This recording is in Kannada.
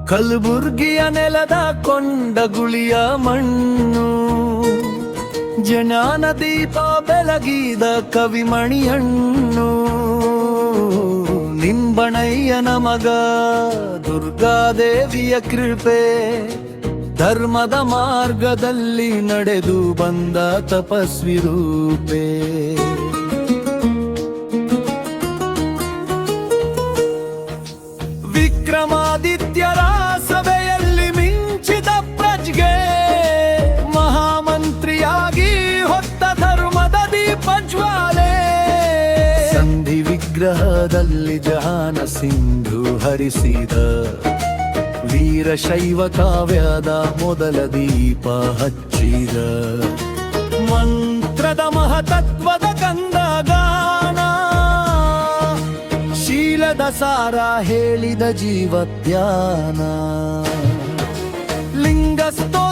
ಕಲಬುರ್ಗಿಯ ನೆಲದ ಕೊಂಡಗುಳಿಯ ಮಣ್ಣು, ಜ್ಞಾನ ದೀಪ ಬೆಳಗಿದ ಕವಿಮಣಿಯಣ್ಣು. ನಿಂಬಣಯ್ಯನ ಮಗ ದುರ್ಗಾದೇವಿಯ ಕೃಪೆ, ಧರ್ಮದ ಮಾರ್ಗದಲ್ಲಿ ನಡೆದು ಬಂದ ತಪಸ್ವಿ ರೂಪೆ. ವಿಕ್ರಮಾದಿತ್ಯರ ಸಭೆಯಲ್ಲಿ ಮಿಂಚಿದ ಪ್ರಜ್ಞೆ, ಮಹಾಮಂತ್ರಿಯಾಗಿ ಹೊತ್ತ ಧರ್ಮದ ದೀಪ ಜ್ವಾಲೆ. ಸಂಧಿ ವಿಗ್ರಹದಲ್ಲಿ ಜಹಾನ ಸಿಂಧು ಹರಿಸಿದ, ವೀರಶೈವ ಕಾವ್ಯದ ಮೊದಲ ದೀಪ ಹಚ್ಚಿದ. ಮಂತ್ರದ ಮಹತತ್ವದ ಕಂದಗಾನ, ಶೀಲದ ಸಾರ ಹೇಳಿದ ಜೀವಧ್ಯಾನ. ಲಿಂಗಸ್ಥೋ